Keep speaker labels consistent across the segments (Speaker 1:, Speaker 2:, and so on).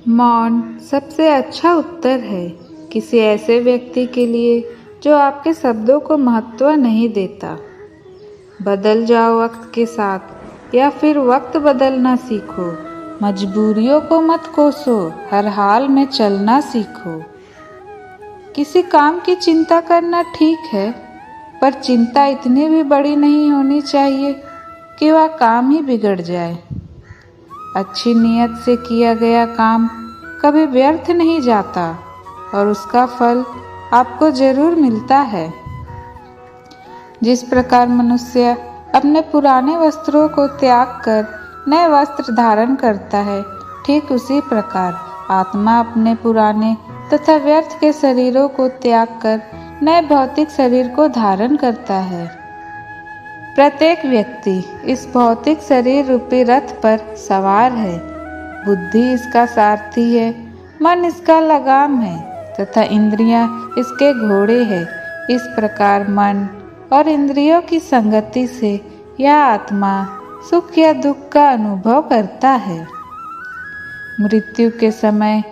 Speaker 1: मौन सबसे अच्छा उत्तर है किसी ऐसे व्यक्ति के लिए जो आपके शब्दों को महत्व नहीं देता। बदल जाओ वक्त के साथ या फिर वक्त बदलना सीखो। मजबूरियों को मत कोसो, हर हाल में चलना सीखो। किसी काम की चिंता करना ठीक है, पर चिंता इतनी भी बड़ी नहीं होनी चाहिए कि वह काम ही बिगड़ जाए। अच्छी नीयत से किया गया काम कभी व्यर्थ नहीं जाता और उसका फल आपको जरूर मिलता है। जिस प्रकार मनुष्य अपने पुराने वस्त्रों को त्याग कर नए वस्त्र धारण करता है, ठीक उसी प्रकार आत्मा अपने पुराने तथा व्यर्थ के शरीरों को त्याग कर नए भौतिक शरीर को धारण करता है। प्रत्येक व्यक्ति इस भौतिक शरीर रूपी रथ पर सवार है। बुद्धि इसका सारथी है, मन इसका लगाम है तथा इंद्रियां इसके घोड़े है। इस प्रकार मन और इंद्रियों की संगति से यह आत्मा सुख या दुख का अनुभव करता है। मृत्यु के समय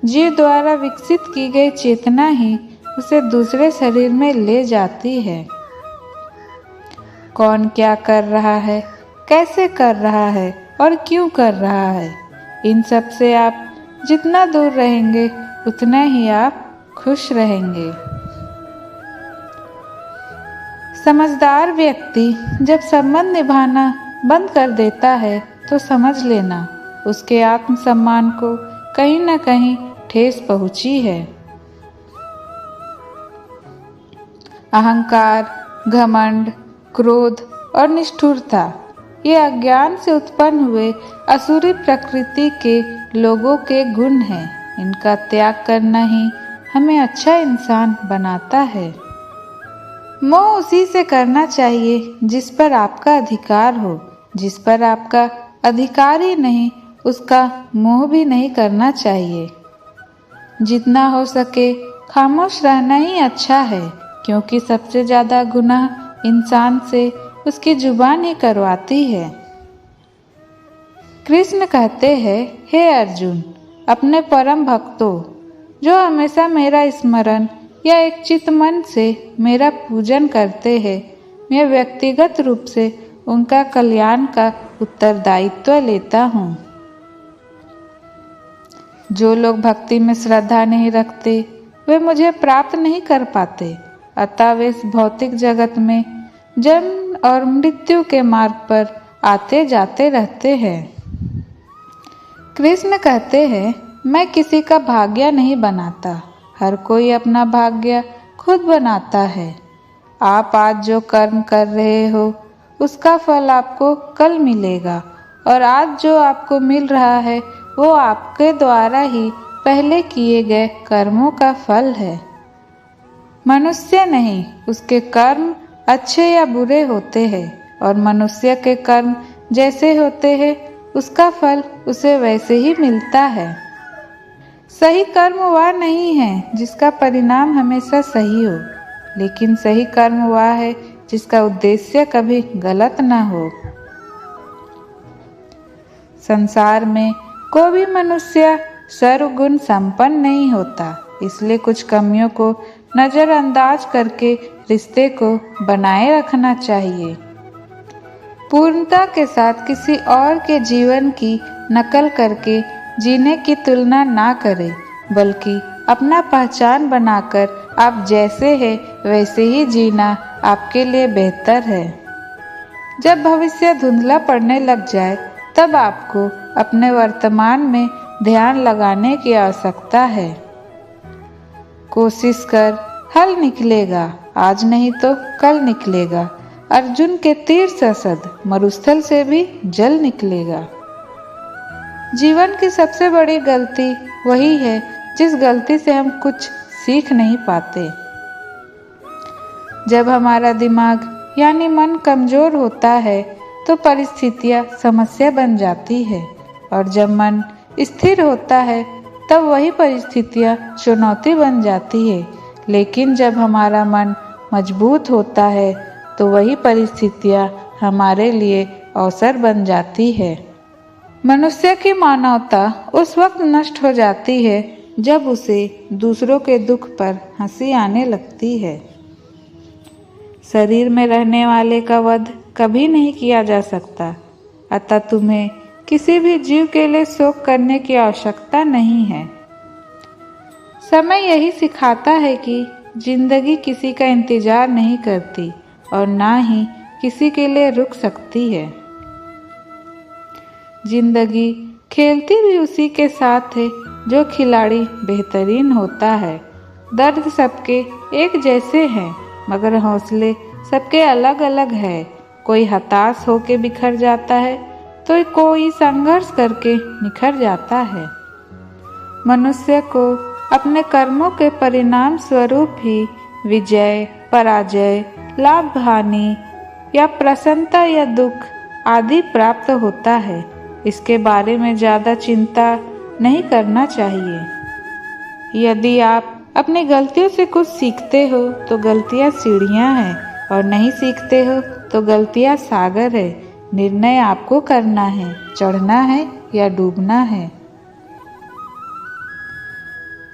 Speaker 1: जीव द्वारा विकसित की गई चेतना ही उसे दूसरे शरीर में ले जाती है। कौन क्या कर रहा है, कैसे कर रहा है और क्यों कर रहा है, इन सब से आप जितना दूर रहेंगे उतना ही आप खुश रहेंगे। समझदार व्यक्ति जब संबंध निभाना बंद कर देता है तो समझ लेना उसके आत्मसम्मान को कहीं न कहीं ठेस पहुंची है। अहंकार, घमंड, क्रोध और निष्ठुरता ये अज्ञान से उत्पन्न हुए असुरी प्रकृति के लोगों के गुण हैं। इनका त्याग करना ही हमें अच्छा इंसान बनाता है। मोह उसी से करना चाहिए जिस पर आपका अधिकार हो। जिस पर आपका अधिकार ही नहीं, उसका मोह भी नहीं करना चाहिए। जितना हो सके खामोश रहना ही अच्छा है, क्योंकि सबसे ज्यादा गुनाह इंसान से उसकी जुबान ही करवाती है। कृष्ण कहते हैं, हे अर्जुन, अपने परम भक्तों जो हमेशा मेरा स्मरण या एक चित्त मन से मेरा पूजन करते हैं, मैं व्यक्तिगत रूप से उनका कल्याण का उत्तरदायित्व लेता हूँ। जो लोग भक्ति में श्रद्धा नहीं रखते वे मुझे प्राप्त नहीं कर पाते, अतः वे इस भौतिक जगत में जन्म और मृत्यु के मार्ग पर आते जाते रहते हैं। कृष्ण कहते हैं, मैं किसी का भाग्य नहीं बनाता, हर कोई अपना भाग्य खुद बनाता है। आप आज जो कर्म कर रहे हो उसका फल आपको कल मिलेगा, और आज जो आपको मिल रहा है वो आपके द्वारा ही पहले किए गए कर्मों का फल है। मनुष्य नहीं, उसके कर्म अच्छे या बुरे होते हैं, और मनुष्य के कर्म जैसे होते हैं उसका फल उसे वैसे ही मिलता है। सही कर्म वह नहीं है जिसका परिणाम हमेशा सही हो, लेकिन सही कर्म वह है जिसका उद्देश्य कभी गलत न हो। संसार में कोई भी मनुष्य सर्वगुण संपन्न नहीं होता, इसलिए कुछ कमियों को नजरअंदाज करके रिश्ते को बनाए रखना चाहिए। पूर्णता के साथ किसी और के जीवन की नकल करके जीने की तुलना ना करें, बल्कि अपना पहचान बनाकर आप जैसे हैं वैसे ही जीना आपके लिए बेहतर है। जब भविष्य धुंधला पड़ने लग जाए तब आपको अपने वर्तमान में ध्यान लगाने की आवश्यकता है। कोशिश कर, हल निकलेगा, आज नहीं तो कल निकलेगा। अर्जुन के तीर ससद मरुस्थल से भी जल निकलेगा। जीवन की सबसे बड़ी गलती वही है जिस गलती से हम कुछ सीख नहीं पाते। जब हमारा दिमाग यानी मन कमजोर होता है तो परिस्थितियां समस्या बन जाती है, और जब मन स्थिर होता है तब वही परिस्थितियां चुनौती बन जाती है। लेकिन जब हमारा मन मजबूत होता है तो वही परिस्थितियां हमारे लिए अवसर बन जाती है। मनुष्य की मानवता उस वक्त नष्ट हो जाती है जब उसे दूसरों के दुख पर हंसी आने लगती है। शरीर में रहने वाले का वध कभी नहीं किया जा सकता, अतः तुम्हें किसी भी जीव के लिए शोक करने की आवश्यकता नहीं है। समय यही सिखाता है कि जिंदगी किसी का इंतजार नहीं करती और ना ही किसी के लिए रुक सकती है। जिंदगी खेलती भी उसी के साथ है जो खिलाड़ी बेहतरीन होता है। दर्द सबके एक जैसे हैं, मगर हौसले सबके अलग अलग है। कोई हताश होकर बिखर जाता है तो कोई संघर्ष करके निखर जाता है। मनुष्य को अपने कर्मों के परिणाम स्वरूप ही विजय, पराजय, लाभ, हानि या प्रसन्नता या दुख आदि प्राप्त होता है। इसके बारे में ज़्यादा चिंता नहीं करना चाहिए। यदि आप अपनी गलतियों से कुछ सीखते हो तो गलतियाँ सीढ़ियाँ हैं, और नहीं सीखते हो तो गलतियाँ सागर है। निर्णय आपको करना है, चढ़ना है या डूबना है।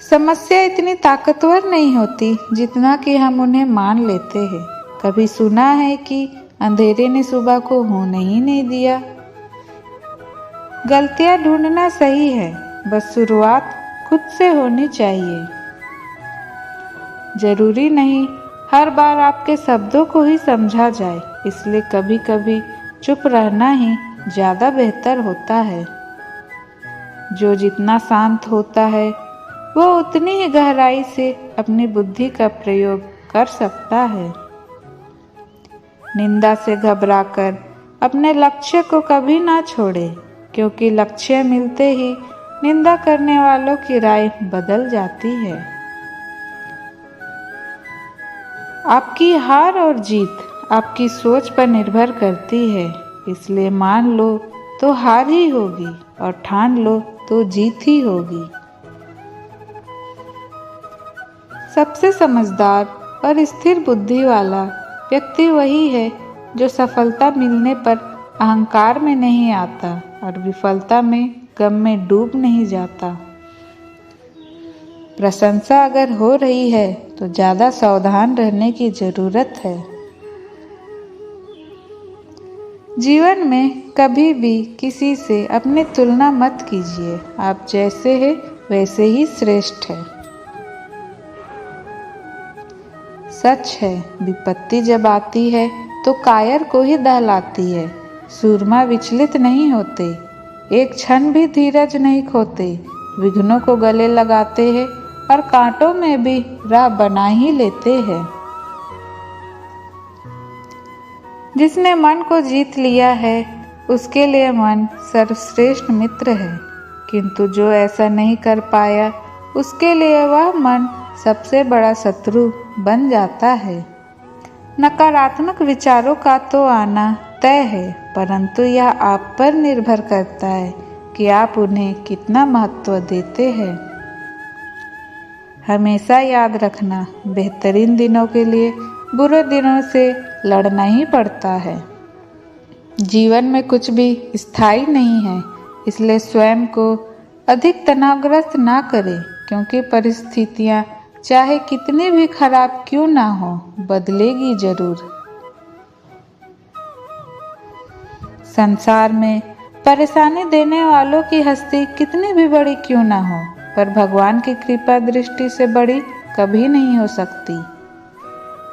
Speaker 1: समस्या इतनी ताकतवर नहीं होती जितना कि हम उन्हें मान लेते हैं। कभी सुना है कि अंधेरे ने सुबह को होने ही नहीं दिया। गलतियां ढूंढना सही है, बस शुरुआत खुद से होनी चाहिए। जरूरी नहीं हर बार आपके शब्दों को ही समझा जाए, इसलिए कभी कभी चुप रहना ही ज़्यादा बेहतर होता है। जो जितना शांत होता है वो उतनी ही गहराई से अपनी बुद्धि का प्रयोग कर सकता है। निंदा से घबराकर अपने लक्ष्य को कभी ना छोड़े, क्योंकि लक्ष्य मिलते ही निंदा करने वालों की राय बदल जाती है। आपकी हार और जीत आपकी सोच पर निर्भर करती है, इसलिए मान लो तो हार ही होगी और ठान लो तो जीत ही होगी। सबसे समझदार और स्थिर बुद्धि वाला व्यक्ति वही है जो सफलता मिलने पर अहंकार में नहीं आता और विफलता में गम में डूब नहीं जाता। प्रशंसा अगर हो रही है तो ज़्यादा सावधान रहने की जरूरत है। जीवन में कभी भी किसी से अपनी तुलना मत कीजिए। आप जैसे हैं वैसे ही श्रेष्ठ है। सच है, विपत्ति जब आती है तो कायर को ही दहलाती है। सूरमा विचलित नहीं होते, एक क्षण भी धीरज नहीं खोते, विघ्नों को गले लगाते हैं और कांटों में भी राह बना ही लेते हैं। जिसने मन को जीत लिया है उसके लिए मन सर्वश्रेष्ठ मित्र है, किंतु जो ऐसा नहीं कर पाया उसके लिए वह मन सबसे बड़ा शत्रु बन जाता है। नकारात्मक विचारों का तो आना तय है, परंतु यह आप पर निर्भर करता है कि आप उन्हें कितना महत्व देते हैं। हमेशा याद रखना, बेहतरीन दिनों के लिए बुरे दिनों से लड़ना ही पड़ता है। जीवन में कुछ भी स्थायी नहीं है, इसलिए स्वयं को अधिक तनावग्रस्त ना करें, क्योंकि परिस्थितियाँ चाहे कितनी भी खराब क्यों ना हो, बदलेगी जरूर। संसार में परेशानी देने वालों की हस्ती कितनी भी बड़ी क्यों ना हो, पर भगवान की कृपा दृष्टि से बड़ी कभी नहीं हो सकती।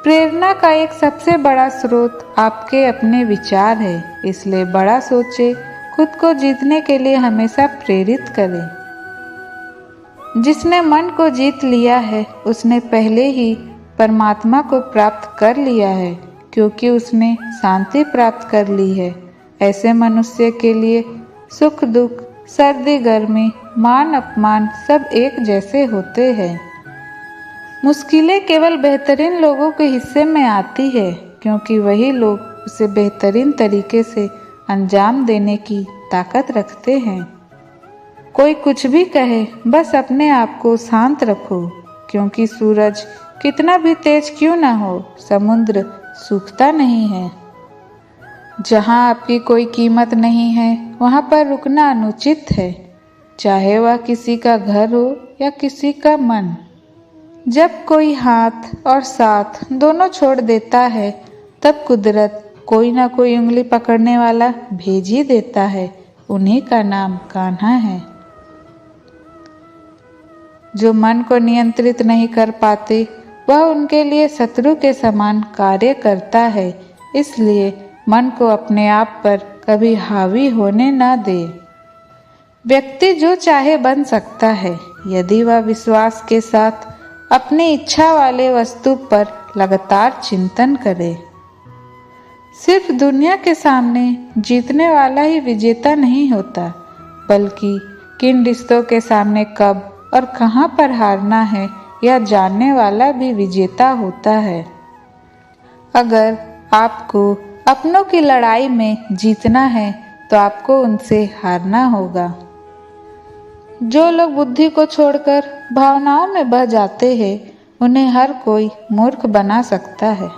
Speaker 1: प्रेरणा का एक सबसे बड़ा स्रोत आपके अपने विचार है, इसलिए बड़ा सोचे, खुद को जीतने के लिए हमेशा प्रेरित करें। जिसने मन को जीत लिया है उसने पहले ही परमात्मा को प्राप्त कर लिया है, क्योंकि उसने शांति प्राप्त कर ली है। ऐसे मनुष्य के लिए सुख दुख, सर्दी गर्मी, मान अपमान सब एक जैसे होते हैं। मुश्किलें केवल बेहतरीन लोगों के हिस्से में आती है, क्योंकि वही लोग उसे बेहतरीन तरीके से अंजाम देने की ताकत रखते हैं। कोई कुछ भी कहे, बस अपने आप को शांत रखो, क्योंकि सूरज कितना भी तेज क्यों ना हो, समुद्र सूखता नहीं है। जहाँ आपकी कोई कीमत नहीं है वहाँ पर रुकना अनुचित है, चाहे वह किसी का घर हो या किसी का मन। जब कोई हाथ और साथ दोनों छोड़ देता है तब कुदरत कोई ना कोई उंगली पकड़ने वाला भेज ही देता है। उन्हीं का नाम कान्हा है। जो मन को नियंत्रित नहीं कर पाते वह उनके लिए शत्रु के समान कार्य करता है। इसलिए मन को अपने आप पर कभी हावी होने न दे। व्यक्ति जो चाहे बन सकता है यदि वह विश्वास के साथ अपनी इच्छा वाले वस्तु पर लगातार चिंतन करे। सिर्फ दुनिया के सामने जीतने वाला ही विजेता नहीं होता, बल्कि किन रिश्तों के सामने कब और कहाँ पर हारना है यह जानने वाला भी विजेता होता है। अगर आपको अपनों की लड़ाई में जीतना है तो आपको उनसे हारना होगा। जो लोग बुद्धि को छोड़कर भावनाओं में बह जाते हैं उन्हें हर कोई मूर्ख बना सकता है।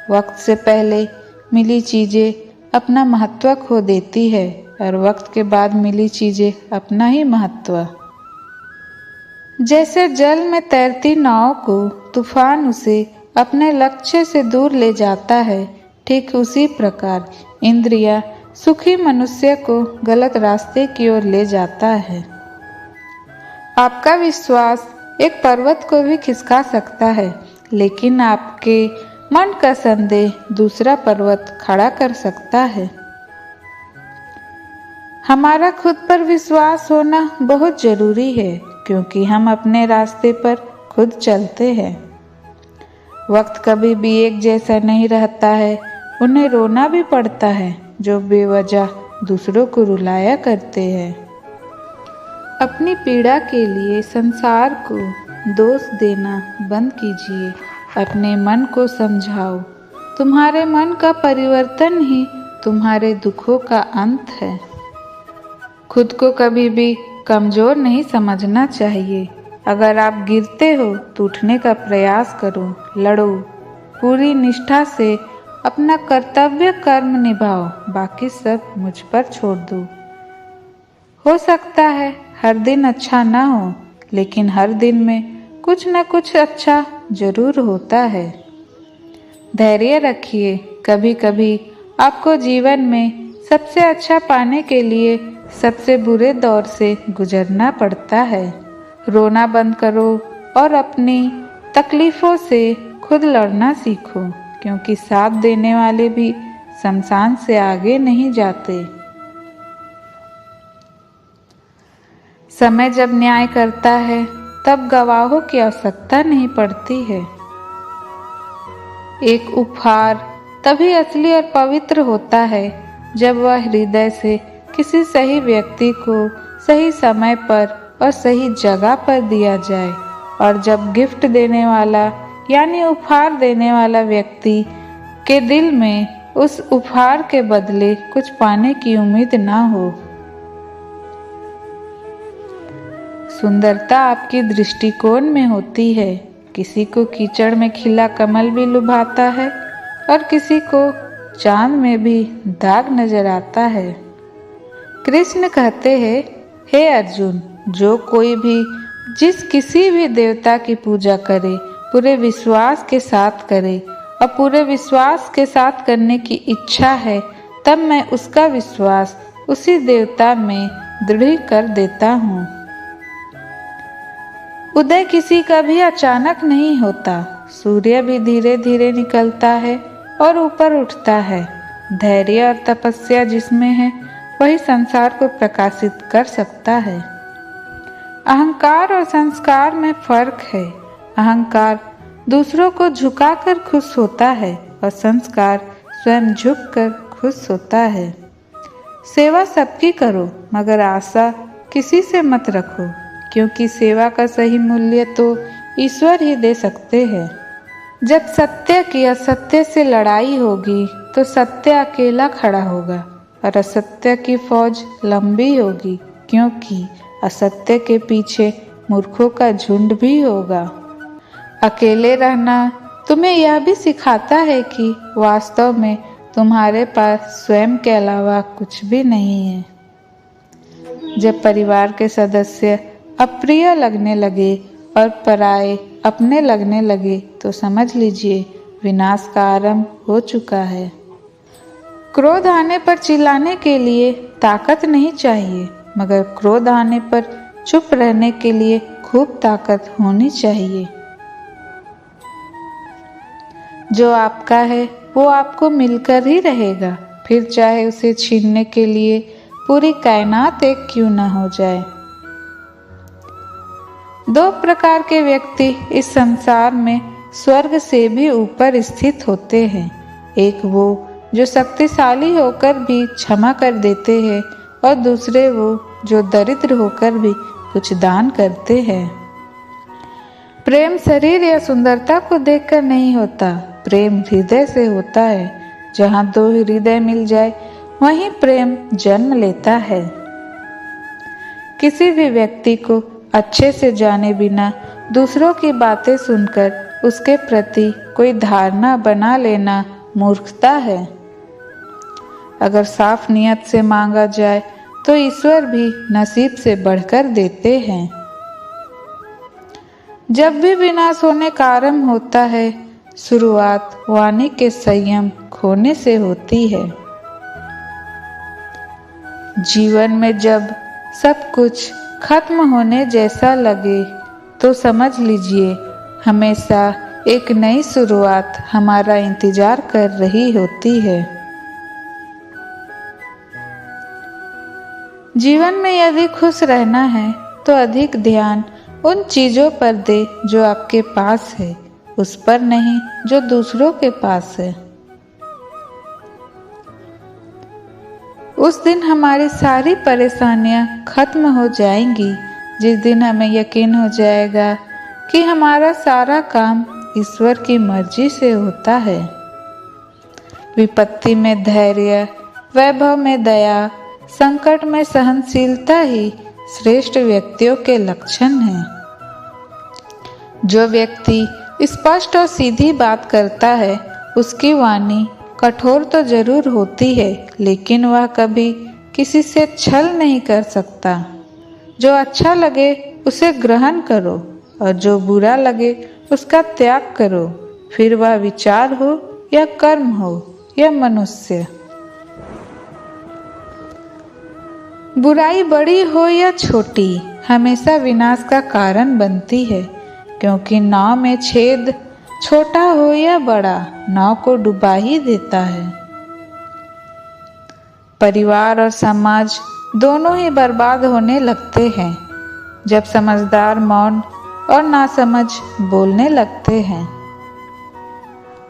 Speaker 1: वक्त से पहले मिली चीजें अपना महत्व खो देती है और वक्त के बाद मिली चीजें अपना ही महत्व। जैसे जल में तैरती नाव को तूफान उसे अपने लक्ष्य से दूर ले जाता है, ठीक उसी प्रकार इंद्रियां सुखी मनुष्य को गलत रास्ते की ओर ले जाता है। आपका विश्वास एक पर्वत को भी खिसका सकता है, लेकिन आपके मन का संदेह दूसरा पर्वत खड़ा कर सकता है। हमारा खुद पर विश्वास होना बहुत जरूरी है, क्योंकि हम अपने रास्ते पर खुद चलते हैं। वक्त कभी भी एक जैसा नहीं रहता है। उन्हें रोना भी पड़ता है जो बेवजह दूसरों को रुलाया करते हैं। अपनी पीड़ा के लिए संसार को दोष देना बंद कीजिए। अपने मन को समझाओ। तुम्हारे मन का परिवर्तन ही तुम्हारे दुखों का अंत है। खुद को कभी भी कमजोर नहीं समझना चाहिए। अगर आप गिरते हो तो उठने का प्रयास करो, लड़ो, पूरी निष्ठा से अपना कर्तव्य कर्म निभाओ, बाकी सब मुझ पर छोड़ दो। हो सकता है हर दिन अच्छा ना हो, लेकिन हर दिन में कुछ न कुछ अच्छा जरूर होता है। धैर्य रखिए। कभी कभी आपको जीवन में सबसे अच्छा पाने के लिए सबसे बुरे दौर से गुजरना पड़ता है। रोना बंद करो और अपनी तकलीफों से खुद लड़ना सीखो, क्योंकि साथ देने वाले भी शमशान से आगे नहीं जाते। समय जब न्याय करता है तब गवाहों की आवश्यकता नहीं पड़ती है। एक उपहार तभी असली और पवित्र होता है जब वह हृदय से किसी सही व्यक्ति को सही समय पर और सही जगह पर दिया जाए, और जब गिफ्ट देने वाला यानी उपहार देने वाला व्यक्ति के दिल में उस उपहार के बदले कुछ पाने की उम्मीद ना हो। सुंदरता आपकी दृष्टिकोण में होती है। किसी को कीचड़ में खिला कमल भी लुभाता है और किसी को चांद में भी दाग नजर आता है। कृष्ण कहते हैं, हे अर्जुन, जो कोई भी जिस किसी भी देवता की पूजा करे पूरे विश्वास के साथ करे और पूरे विश्वास के साथ करने की इच्छा है, तब मैं उसका विश्वास उसी देवता में दृढ़ कर देता हूँ। उदय किसी का भी अचानक नहीं होता। सूर्य भी धीरे धीरे निकलता है और ऊपर उठता है। धैर्य और तपस्या जिसमें है वही संसार को प्रकाशित कर सकता है। अहंकार और संस्कार में फर्क है। अहंकार दूसरों को झुकाकर खुश होता है और संस्कार स्वयं झुककर खुश होता है। सेवा सबकी करो, मगर आशा किसी से मत रखो, क्योंकि सेवा का सही मूल्य तो ईश्वर ही दे सकते हैं। जब सत्य की असत्य से लड़ाई होगी तो सत्य अकेला खड़ा होगा और असत्य की फौज लंबी होगी, क्योंकि असत्य के पीछे मूर्खों का झुंड भी होगा। अकेले रहना तुम्हें यह भी सिखाता है कि वास्तव में तुम्हारे पास स्वयं के अलावा कुछ भी नहीं है। जब परिवार के सदस्य अप्रिय लगने लगे और पराये अपने लगने लगे तो समझ लीजिए विनाश का आरंभ हो चुका है। क्रोध आने पर चिल्लाने के लिए ताकत नहीं चाहिए, मगर क्रोध आने पर चुप रहने के लिए खूब ताकत होनी चाहिए। जो आपका है वो आपको मिलकर ही रहेगा, फिर चाहे उसे छीनने के लिए पूरी कायनात एक क्यों न हो जाए। दो प्रकार के व्यक्ति इस संसार में स्वर्ग से भी ऊपर स्थित होते हैं। एक वो जो शक्तिशाली होकर भी क्षमा कर देते हैं और दूसरे वो जो दरिद्र होकर भी कुछ दान करते हैं। प्रेम शरीर या सुंदरता को देखकर नहीं होता, प्रेम हृदय से होता है। जहाँ दो हृदय मिल जाए वहीं प्रेम जन्म लेता है। किसी भी व्यक्ति को अच्छे से जाने बिना दूसरों की बातें सुनकर उसके प्रति कोई धारणा बना लेना मूर्खता है। अगर साफ नियत से मांगा जाए तो ईश्वर भी नसीब से बढ़कर देते हैं। जब भी विनाश होने का आरंभ होता है, शुरुआत वाणी के संयम खोने से होती है। जीवन में जब सब कुछ खत्म होने जैसा लगे तो समझ लीजिए हमेशा एक नई शुरुआत हमारा इंतजार कर रही होती है। जीवन में यदि खुश रहना है तो अधिक ध्यान उन चीजों पर दे जो आपके पास है, उस पर नहीं जो दूसरों के पास है। उस दिन हमारी सारी परेशानियां खत्म हो जाएंगी जिस दिन हमें यकीन हो जाएगा कि हमारा सारा काम ईश्वर की मर्जी से होता है। विपत्ति में धैर्य, वैभव में दया, संकट में सहनशीलता ही श्रेष्ठ व्यक्तियों के लक्षण हैं। जो व्यक्ति स्पष्ट और सीधी बात करता है उसकी वाणी कठोर तो जरूर होती है, लेकिन वह कभी किसी से छल नहीं कर सकता। जो अच्छा लगे उसे ग्रहण करो और जो बुरा लगे उसका त्याग करो, फिर वह विचार हो या कर्म हो या मनुष्य। बुराई बड़ी हो या छोटी हमेशा विनाश का कारण बनती है, क्योंकि नाव में छेद छोटा हो या बड़ा नाव को डुबा ही देता है। परिवार और समाज दोनों ही बर्बाद होने लगते हैं जब समझदार मौन और नासमझ बोलने लगते हैं।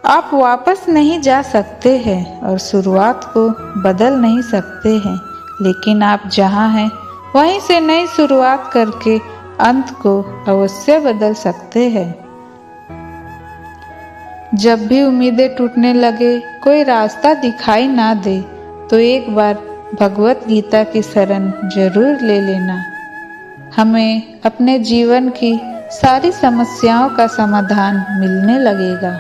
Speaker 1: आप वापस नहीं जा सकते हैं और शुरुआत को बदल नहीं सकते हैं, लेकिन आप जहाँ हैं वहीं से नई शुरुआत करके अंत को अवश्य बदल सकते हैं। जब भी उम्मीदें टूटने लगे, कोई रास्ता दिखाई ना दे, तो एक बार भगवत गीता की शरण जरूर ले लेना। हमें अपने जीवन की सारी समस्याओं का समाधान मिलने लगेगा।